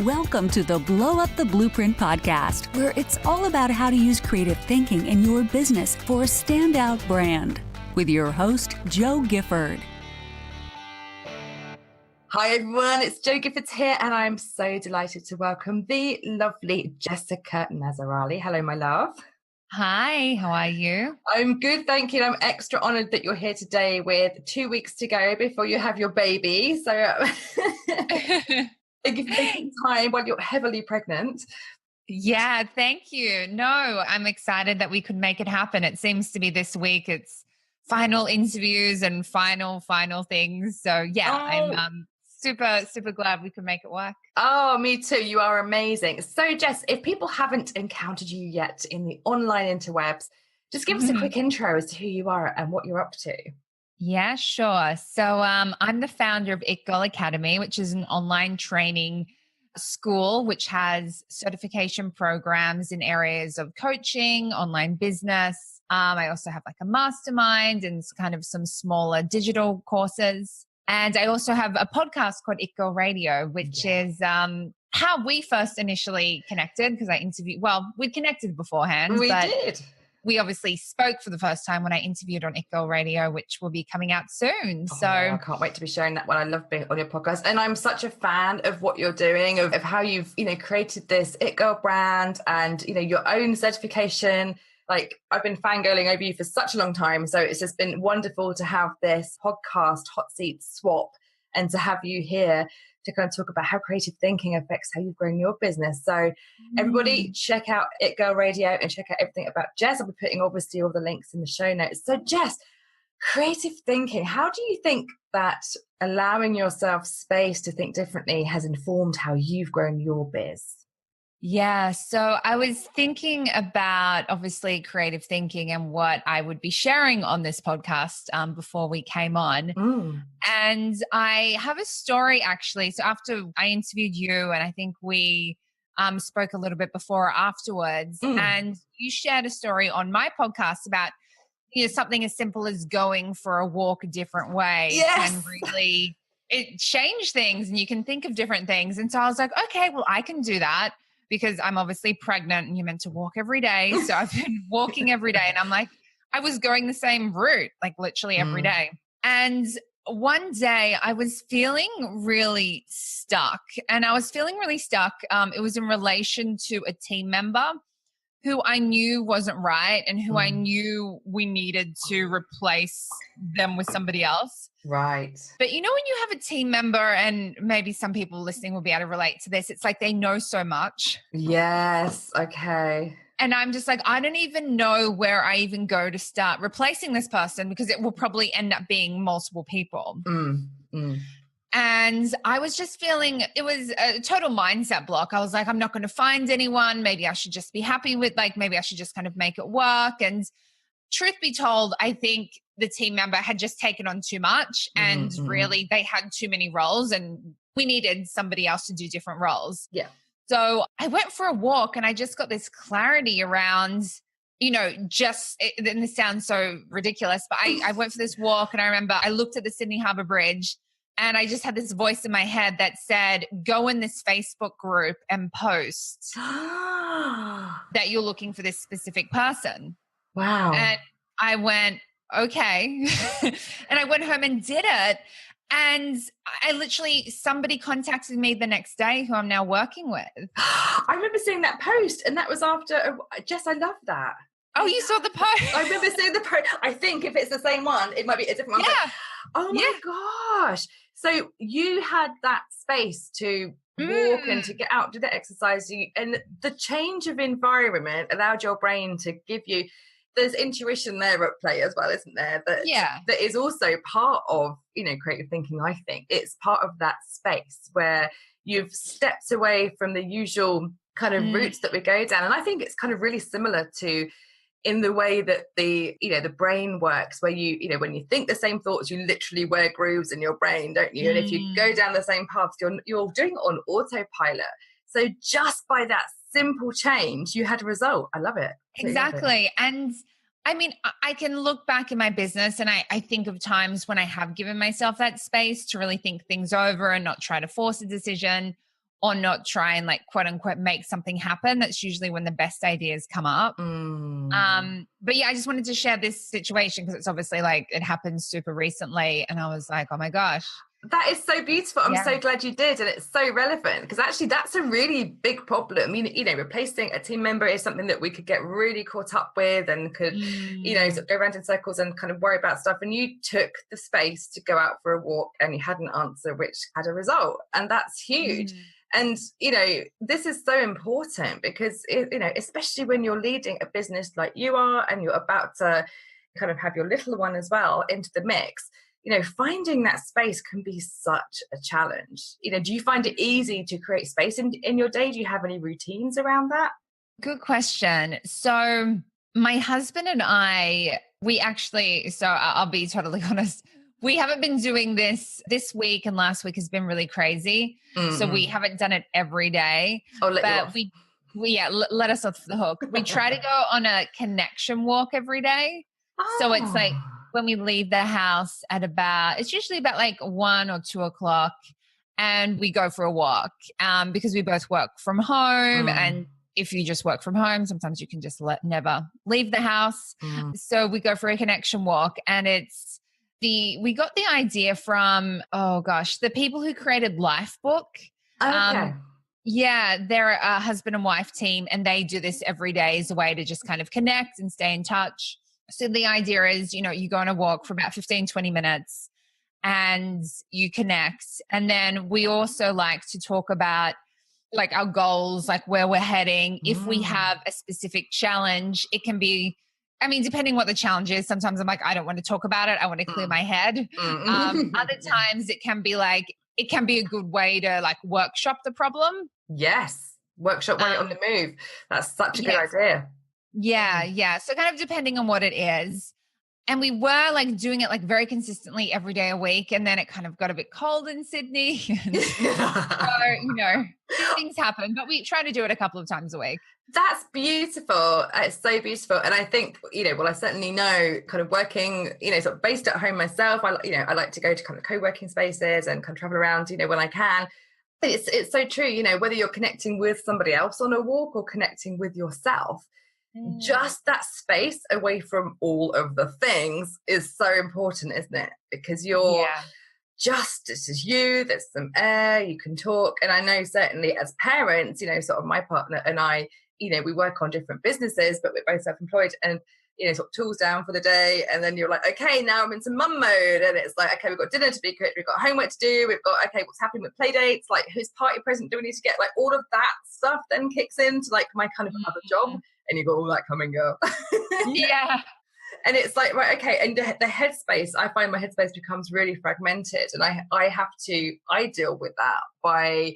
Welcome to the Blow Up the Blueprint podcast, where it's all about how to use creative thinking in your business for a standout brand. With your host, Jo Gifford. Hi everyone, it's Jo Gifford here, and I'm so delighted to welcome the lovely Jessica Nazarali. Hello, my love. Hi, how are you? I'm good, thank you. I'm extra honoured that you're here today with 2 weeks to go before you have your baby. So thank you for making time while you're heavily pregnant. Yeah, thank you. No, I'm excited that we could make it happen. It seems to be this week. It's final interviews and final things. So yeah, I'm super glad we could make it work. Oh, me too. You are amazing. So Jess, if people haven't encountered you yet in the online interwebs, just give us a quick intro as to who you are and what you're up to. Yeah, sure. So I'm the founder of It Girl Academy, which is an online training school which has certification programs in areas of coaching, online business. I also have like a mastermind and kind of some smaller digital courses. And I also have a podcast called It Girl Radio, which is how we first initially connected, because we'd connected beforehand. We did. We obviously spoke for the first time when I interviewed on It Girl Radio, which will be coming out soon. So I can't wait to be sharing that one. I love being on your podcast. And I'm such a fan of what you're doing, of how you've, created this It Girl brand and, your own certification. Like, I've been fangirling over you for such a long time. So it's just been wonderful to have this podcast hot seat swap and to have you here to kind of talk about how creative thinking affects how you've grown your business. So everybody check out It Girl Radio and check out everything about Jess. I'll be putting obviously all the links in the show notes. So Jess, creative thinking, how do you think that allowing yourself space to think differently has informed how you've grown your biz? Yeah, so I was thinking about obviously creative thinking and what I would be sharing on this podcast before we came on. And I have a story actually. So after I interviewed you, and I think we spoke a little bit before or afterwards, and you shared a story on my podcast about something as simple as going for a walk a different way can really change things, and you can think of different things. And so I was like, okay, well, I can do that. Because I'm obviously pregnant and you're meant to walk every day. So I've been walking every day, and I'm like, I was going the same route, like literally every day. And one day I was feeling really stuck, and I was feeling really stuck. It was in relation to a team member who I knew wasn't right and who I knew we needed to replace them with somebody else. Right. But when you have a team member, and maybe some people listening will be able to relate to this, it's like they know so much. Yes. Okay. And I'm just like, I don't even know where I even go to start replacing this person, because it will probably end up being multiple people. And I was just feeling it was a total mindset block. I was like, I'm not going to find anyone. Maybe I should just be happy with, maybe I should just kind of make it work. And truth be told, I think the team member had just taken on too much, and really they had too many roles, and we needed somebody else to do different roles. Yeah. So I went for a walk, and I just got this clarity around, and this sounds so ridiculous, but I went for this walk, and I remember I looked at the Sydney Harbour Bridge, and I just had this voice in my head that said, go in this Facebook group and post that you're looking for this specific person. Wow. And I went, okay. And I went home and did it. And somebody contacted me the next day who I'm now working with. I remember seeing that post, and that was after, Jess, I love that. Oh, you saw the post? I remember seeing the post. I think if it's the same one, it might be a different one. Yeah. Oh my gosh. So you had that space to walk and to get out, do the exercise, and the change of environment allowed your brain to give you, there's intuition there at play as well, isn't there? That is also part of, creative thinking, I think. It's part of that space where you've stepped away from the usual kind of routes that we go down. And I think it's kind of really similar to in the way that the brain works, where when you think the same thoughts, you literally wear grooves in your brain, don't you? And if you go down the same paths, you're doing it on autopilot. So just by that simple change, you had a result. I love it. Exactly. And I mean, I can look back in my business, and I think of times when I have given myself that space to really think things over and not try to force a decision, or not try and like quote unquote make something happen. That's usually when the best ideas come up. But yeah, I just wanted to share this situation because it's obviously like it happened super recently and I was like, oh my gosh. That is so beautiful. I'm so glad you did. And it's so relevant because actually that's a really big problem. Replacing a team member is something that we could get really caught up with and could, sort of go around in circles and kind of worry about stuff. And you took the space to go out for a walk and you had an answer which had a result. And that's huge. And, this is so important because, especially when you're leading a business like you are and you're about to kind of have your little one as well into the mix, finding that space can be such a challenge. Do you find it easy to create space in your day? Do you have any routines around that? Good question. So my husband and I, I'll be totally honest, we haven't been doing this week, and last week has been really crazy. So we haven't done it every day. Let us off the hook. We try to go on a connection walk every day. So it's like when we leave the house it's usually about like 1 or 2 o'clock, and we go for a walk because we both work from home. And if you just work from home, sometimes you can just never leave the house. So we go for a connection walk, and we got the idea from, the people who created Lifebook. Okay. They're a husband and wife team, and they do this every day as a way to just kind of connect and stay in touch. So the idea is, you go on a walk for about 15, 20 minutes and you connect. And then we also like to talk about like our goals, like where we're heading. If we have a specific challenge, it can be, depending what the challenge is, sometimes I'm like, I don't want to talk about it. I want to clear my head. Other times it can be a good way to like workshop the problem. Yes. Workshop when you're on the move. That's such a good idea. Yeah. So kind of depending on what it is. And we were like doing it like very consistently every day a week. And then it kind of got a bit cold in Sydney. So, things happen, but we try to do it a couple of times a week. That's beautiful. It's so beautiful. And I think, I certainly know kind of working, sort of based at home myself, I like to go to kind of co-working spaces and kind of travel around, when I can. It's so true, whether you're connecting with somebody else on a walk or connecting with yourself, just that space away from all of the things is so important, isn't it? Because you're this is you, there's some air, you can talk. And I know certainly as parents, sort of my partner and I, we work on different businesses, but we're both self-employed and, sort of tools down for the day. And then you're like, okay, now I'm into mum mode. And it's like, okay, we've got dinner to be cooked. We've got homework to do. We've got, okay, what's happening with play dates? Like whose party present do we need to get? Like all of that stuff then kicks into like my kind of other job. And you got all that coming, girl. Yeah. And it's like, right, okay. And the headspace, I find my headspace becomes really fragmented. And I deal with that by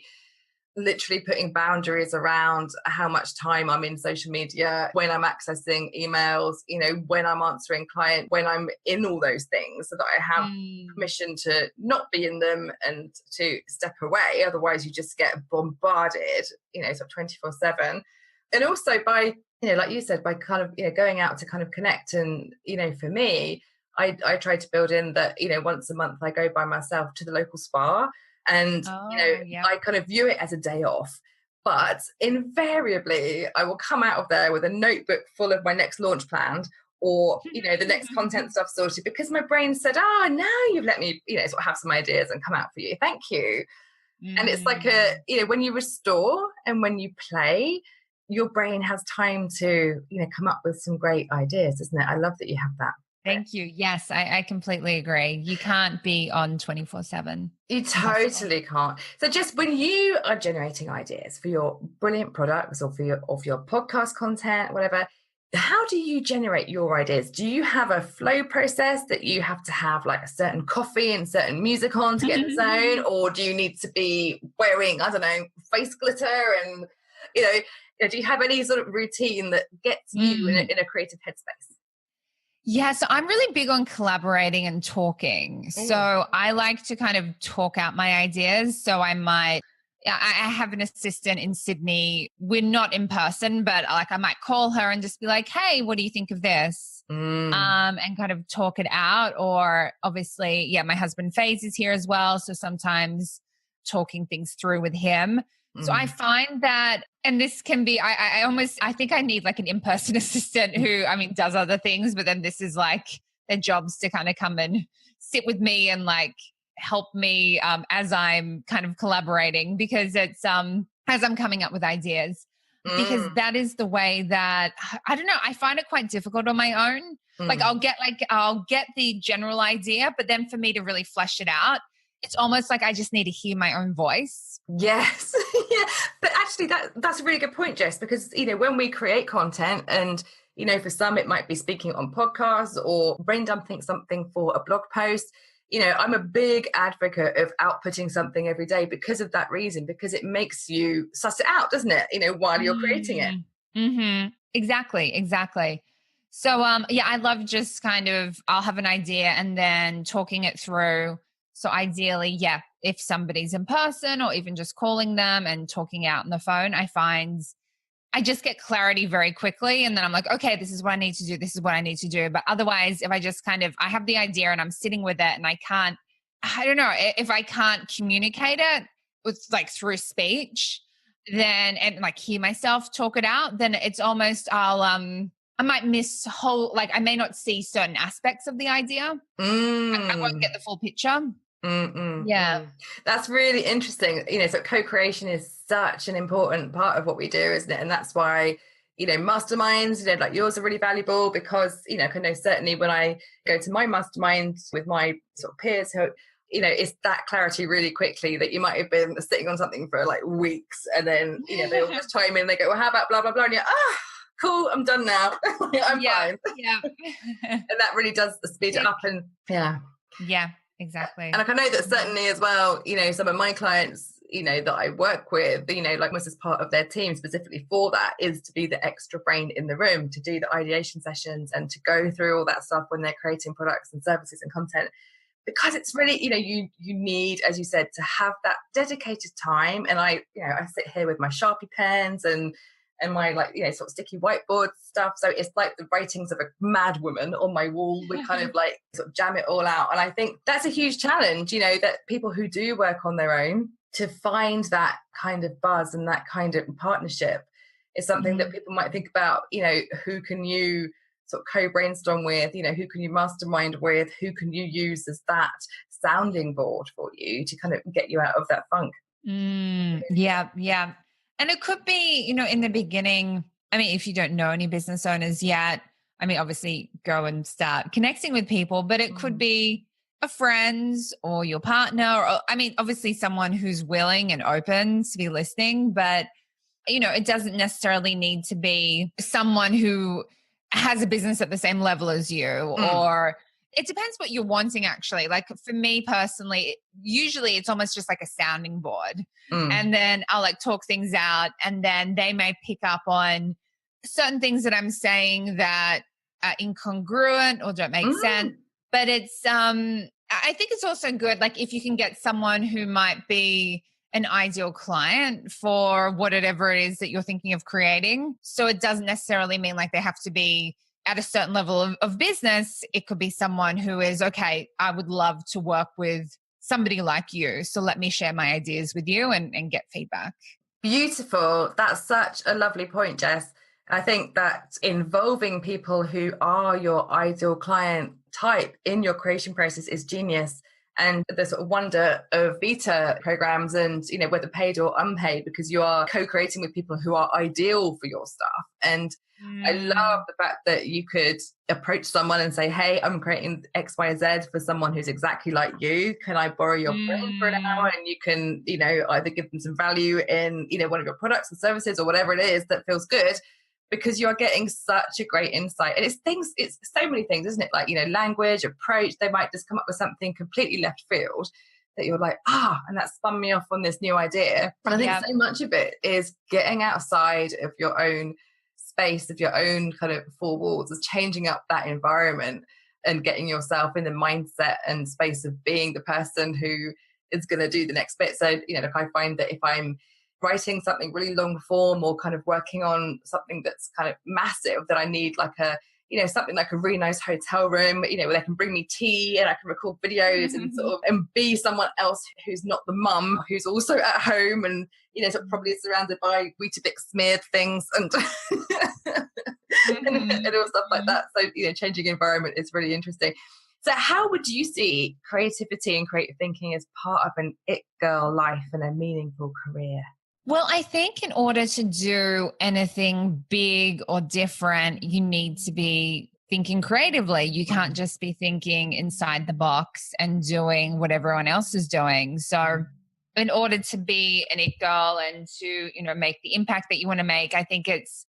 literally putting boundaries around how much time I'm in social media, when I'm accessing emails, when I'm answering clients, when I'm in all those things, so that I have permission to not be in them and to step away. Otherwise you just get bombarded, sort of 24/7. And also by, like you said, by kind of, going out to kind of connect. And, for me, I try to build in that, once a month I go by myself to the local spa and, I kind of view it as a day off. But invariably, I will come out of there with a notebook full of my next launch planned or, the next content stuff sorted because my brain said, now you've let me, sort of have some ideas and come out for you. Thank you. And it's like when you restore and when you play, your brain has time to, come up with some great ideas, isn't it? I love that you have that. Thank you. Yes, I completely agree. You can't be on 24/7. You totally can't. So just when you are generating ideas for your brilliant products or for your podcast content, whatever, how do you generate your ideas? Do you have a flow process that you have to have like a certain coffee and certain music on to get in the zone? Or do you need to be wearing, I don't know, face glitter and, do you have any sort of routine that gets you in a creative headspace? Yeah, so I'm really big on collaborating and talking. So I like to kind of talk out my ideas. So I have an assistant in Sydney. We're not in person, but like I might call her and just be like, hey, what do you think of this? And kind of talk it out. Or obviously, my husband Faze is here as well. So sometimes talking things through with him. So I find that, and this can be, I think I need like an in-person assistant who, I mean, does other things, but then this is like their job's to kind of come and sit with me and like help me as I'm kind of collaborating, because it's as I'm coming up with ideas, because that is the way that, I don't know, I find it quite difficult on my own. Like I'll get the general idea, but then for me to really flesh it out, it's almost like I just need to hear my own voice. Yes. Yeah. But actually that's a really good point, Jess, because, you know, when we create content and, you know, for some, it might be speaking on podcasts or brain dumping something for a blog post. You know, I'm a big advocate of outputting something every day because of that reason, because it makes you suss it out, doesn't it? You know, while you're creating it. Mm-hmm. Exactly. So, yeah, I love just kind of, I'll have an idea and then talking it through. So ideally, yeah, if somebody's in person or even just calling them and talking out on the phone, I find I just get clarity very quickly. And then I'm like, okay, this is what I need to do. This is what I need to do. But otherwise, if I just kind of, I have the idea and I'm sitting with it and I don't know, if I can't communicate it with like through speech, then, and like hear myself talk it out, then it's almost, I might miss like I may not see certain aspects of the idea. I won't get the full picture. Yeah. That's really interesting. You know, so co-creation is such an important part of what we do, isn't it? And that's why, you know, masterminds, you know, like yours are really valuable because, you know, I know certainly when I go to my mastermind with my sort of peers who, you know, it's that clarity really quickly that you might have been sitting on something for like weeks and then, you know, they all just chime in, they go, well, how about blah, blah, blah. And you're, cool, I'm done now. I'm fine. Yeah. And that really does speed it up. And yeah, exactly. And like I know that certainly as well, you know, some of my clients, you know, that I work with, you know, like almost as part of their team specifically for that is to be the extra brain in the room, to do the ideation sessions and to go through all that stuff when they're creating products and services and content. Because it's really, you know, you need, as you said, to have that dedicated time. And I sit here with my Sharpie pens and my like, you know, sort of sticky whiteboard stuff. So it's like the writings of a mad woman on my wall. We kind of like sort of jam it all out. And I think that's a huge challenge, you know, that people who do work on their own to find that kind of buzz and that kind of partnership is something that people might think about, you know, who can you sort of co-brainstorm with, you know, who can you mastermind with, who can you use as that sounding board for you to kind of get you out of that funk. Yeah. And it could be, you know, in the beginning, I mean, if you don't know any business owners yet, I mean, obviously go and start connecting with people, but it could be a friend or your partner, or I mean, obviously someone who's willing and open to be listening, but, you know, it doesn't necessarily need to be someone who has a business at the same level as you, or it depends what you're wanting actually. Like for me personally, usually it's almost just like a sounding board. And then I'll like talk things out and then they may pick up on certain things that I'm saying that are incongruent or don't make sense. But it's, I think it's also good, like if you can get someone who might be an ideal client for whatever it is that you're thinking of creating. So it doesn't necessarily mean like they have to be at a certain level of business. It could be someone who is, okay, I would love to work with somebody like you. So let me share my ideas with you and get feedback. Beautiful. That's such a lovely point, Jess. I think that involving people who are your ideal client type in your creation process is genius. And the sort of wonder of beta programs and, you know, whether paid or unpaid, because you are co-creating with people who are ideal for your stuff. And I love the fact that you could approach someone and say, hey, I'm creating X, Y, Z for someone who's exactly like you. Can I borrow your brain for an hour? And you can, you know, either give them some value in, you know, one of your products or services or whatever it is that feels good, because you're getting such a great insight. And it's so many things, isn't it? Like, you know, language, approach, they might just come up with something completely left field that you're like, and that spun me off on this new idea. And I think so much of it is getting outside of your own space, of your own kind of four walls, is changing up that environment and getting yourself in the mindset and space of being the person who is going to do the next bit. So, you know, if I find that if I'm writing something really long form or kind of working on something that's kind of massive, that I need like a something like a really nice hotel room, where they can bring me tea and I can record videos and sort of, and be someone else who's not the mum, who's also at home and, sort of probably surrounded by Weetabix smeared things and, and all stuff like that. So, changing environment is really interesting. So how would you see creativity and creative thinking as part of an it girl life and a meaningful career? Well, I think in order to do anything big or different, you need to be thinking creatively. You can't just be thinking inside the box and doing what everyone else is doing. So in order to be an it girl and to, make the impact that you want to make, I think it's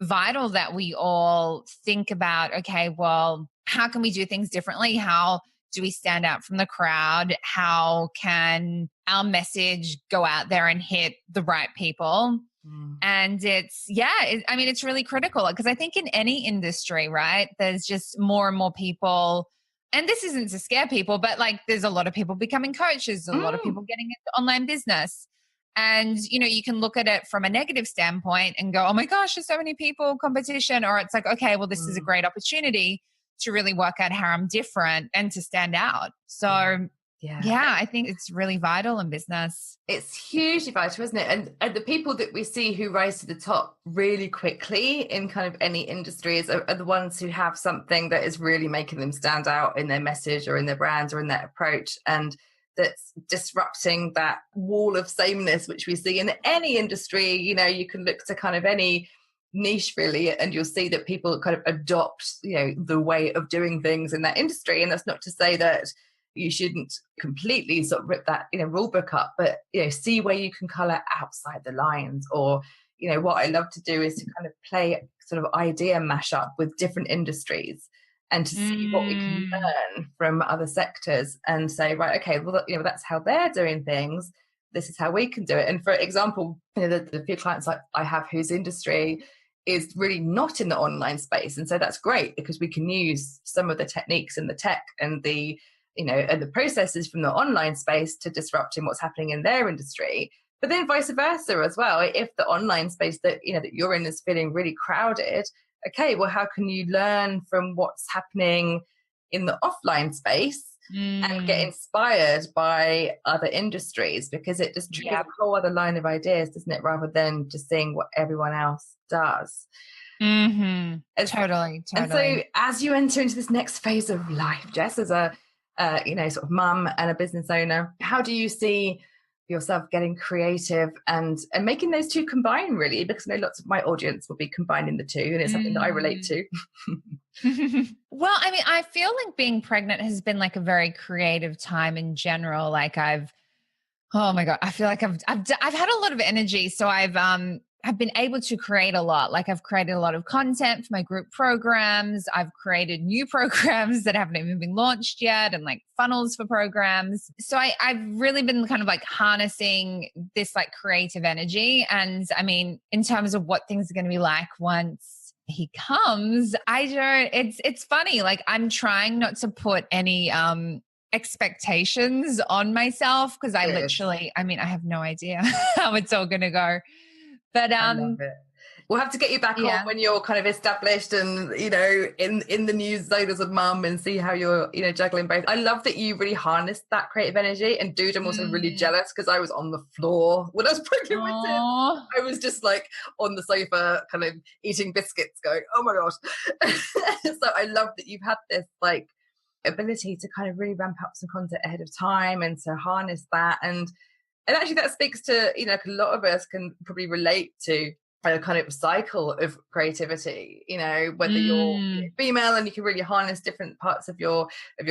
vital that we all think about, okay, well, how can we do things differently? How do we stand out from the crowd? How can our message go out there and hit the right people? And it's really critical because I think in any industry, right, there's just more and more people, and this isn't to scare people, but like there's a lot of people becoming coaches, a lot of people getting into online business. And, you can look at it from a negative standpoint and go, oh my gosh, there's so many people, competition. Or it's like, okay, well, this is a great opportunity to really work out how I'm different and to stand out. So I think it's really vital in business. It's hugely vital, isn't it? And the people that we see who rise to the top really quickly in kind of any industries are the ones who have something that is really making them stand out in their message or in their brand or in their approach. And that's disrupting that wall of sameness, which we see in any industry. You can look to kind of any niche really, and you'll see that people kind of adopt, the way of doing things in that industry. And that's not to say that you shouldn't completely sort of rip that, rule book up, but, see where you can color outside the lines. Or, what I love to do is to kind of play sort of idea mashup with different industries and to see what we can learn from other sectors and say, right, okay, well, that's how they're doing things. This is how we can do it. And for example, the few clients I have whose industry is really not in the online space. And so that's great because we can use some of the techniques and the tech and the, and the processes from the online space to disrupting what's happening in their industry. But then vice versa as well. If the online space that, that you're in is feeling really crowded, okay, well, how can you learn from what's happening in the offline space and get inspired by other industries? Because it just triggers a whole other line of ideas, doesn't it? Rather than just seeing what everyone else does. Totally. And so as you enter into this next phase of life, Jess, as a, sort of mum and a business owner, how do you see yourself getting creative and making those two combine, really? Because I know lots of my audience will be combining the two, and it's something that I relate to. Well, I mean, I feel like being pregnant has been like a very creative time in general. Like oh my God, I feel like I've had a lot of energy. So I've been able to create a lot. Like I've created a lot of content for my group programs. I've created new programs that haven't even been launched yet, and like funnels for programs. So I've really been kind of like harnessing this like creative energy. And I mean, in terms of what things are going to be like once he comes, it's funny. Like I'm trying not to put any, expectations on myself because I have no idea how it's all going to go. But I love it. We'll have to get you back on when you're kind of established and, in the news zone as a mum, and see how you're, juggling both. I love that you really harnessed that creative energy. And dude, I'm also really jealous because I was on the floor when I was pregnant with him. I was just like on the sofa kind of eating biscuits going, oh my gosh. So I love that you've had this like ability to kind of really ramp up some content ahead of time and to harness that. And actually that speaks to, like a lot of us can probably relate to a kind of cycle of creativity, whether you're female and you can really harness different parts of your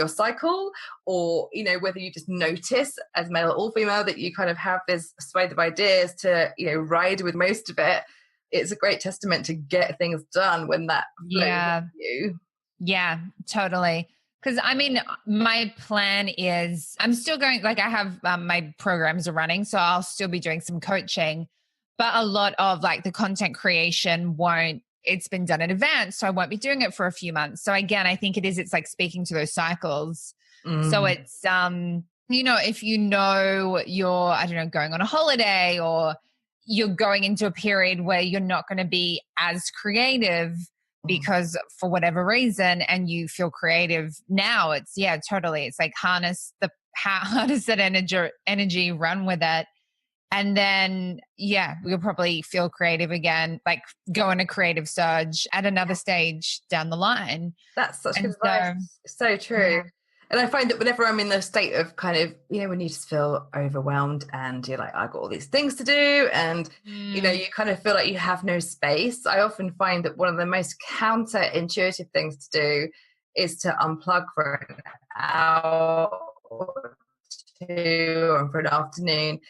cycle, or, whether you just notice as male or female that you kind of have this swathe of ideas to, ride with most of it. It's a great testament to get things done when that flows with you. Yeah, totally. Because I mean, my plan is I'm still going, like I have my programs are running, so I'll still be doing some coaching, but a lot of like the content creation it's been done in advance. So I won't be doing it for a few months. So again, I think it's like speaking to those cycles. So it's, if you're, I don't know, going on a holiday or you're going into a period where you're not going to be as creative, because for whatever reason, and you feel creative now, it's totally. It's like harness that energy, run with it. And then, we'll probably feel creative again, like go on a creative surge at another stage down the line. That's such good advice. So true. Yeah. And I find that whenever I'm in the state of kind of, when you just feel overwhelmed and you're like, I've got all these things to do, and, you kind of feel like you have no space. I often find that one of the most counterintuitive things to do is to unplug for an hour or two or for an afternoon.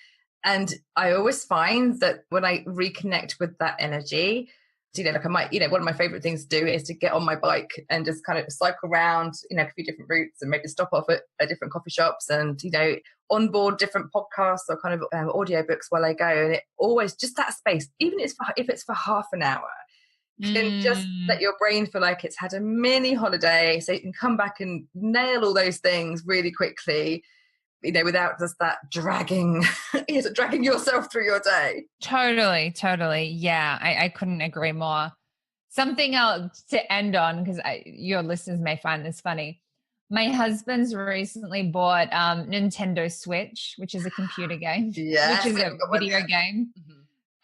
And I always find that when I reconnect with that energy, like I might, one of my favorite things to do is to get on my bike and just kind of cycle around, a few different routes, and maybe stop off at different coffee shops and, onboard different podcasts or kind of audiobooks while I go. And it always just that space, even if it's for half an hour, can just let your brain feel like it's had a mini holiday, so you can come back and nail all those things really quickly, without just that dragging yourself through your day. Totally. Yeah, I couldn't agree more. Something else to end on, because your listeners may find this funny. My husband's recently bought Nintendo Switch, which is a computer game, which is a video game. Mm-hmm.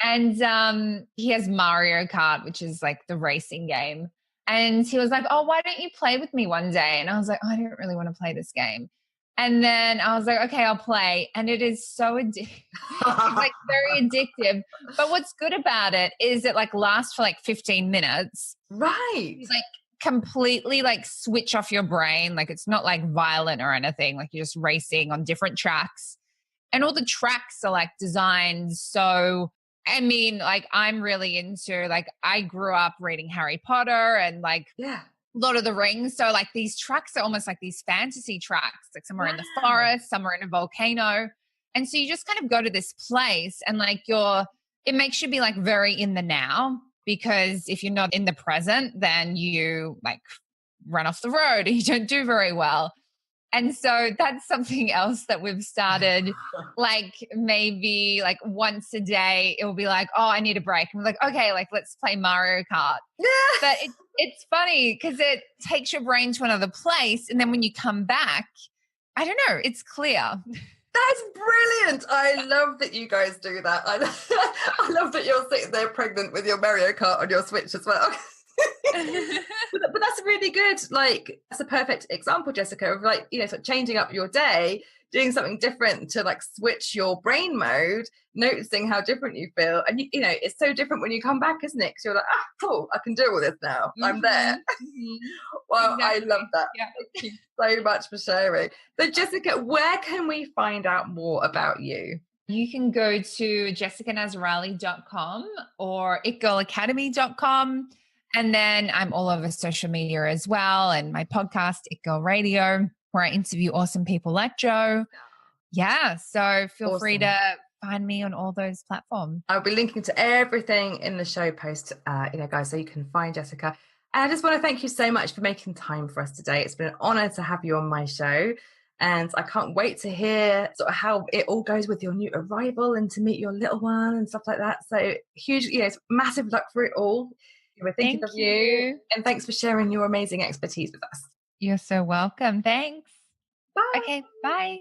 And he has Mario Kart, which is like the racing game. And he was like, oh, why don't you play with me one day? And I was like, oh, I don't really want to play this game. And then I was like, okay, I'll play. And it is so addictive. It's like very addictive. But what's good about it is it like lasts for like 15 minutes. Right. It's like completely like switch off your brain. Like it's not like violent or anything. Like you're just racing on different tracks. And all the tracks are like designed so, I mean, like I'm really into, like I grew up reading Harry Potter and like Lord of the Rings. So like these tracks are almost like these fantasy tracks, like somewhere in the forest, somewhere in a volcano. And so you just kind of go to this place and like it makes you be like very in the now, because if you're not in the present, then you like run off the road and you don't do very well. And so that's something else that we've started, like maybe like once a day, it will be like, oh, I need a break. And we're like, okay, like let's play Mario Kart. But it's funny because it takes your brain to another place. And then when you come back, I don't know, it's clear. That's brilliant. I love that you guys do that. I love that you're sitting there pregnant with your Mario Kart on your Switch as well. But that's really good. Like that's a perfect example, Jessica, of like, sort of changing up your day, doing something different to like switch your brain mode, noticing how different you feel. And it's so different when you come back, isn't it? Because you're like, cool, I can do all this now. I'm there. Well, exactly. I love that. Yeah. Thank you so much for sharing. So Jessica, where can we find out more about you? You can go to jessicanazarali.com or itgirlacademy.com. And then I'm all over social media as well, and my podcast, It Girl Radio, where I interview awesome people like Joe. Yeah, so feel free to find me on all those platforms. I'll be linking to everything in the show post, guys, so you can find Jessica. And I just want to thank you so much for making time for us today. It's been an honor to have you on my show. And I can't wait to hear sort of how it all goes with your new arrival and to meet your little one and stuff like that. So huge, it's massive luck for it all. We're thinking of you. And thanks for sharing your amazing expertise with us. You're so welcome. Thanks. Bye. Okay, bye.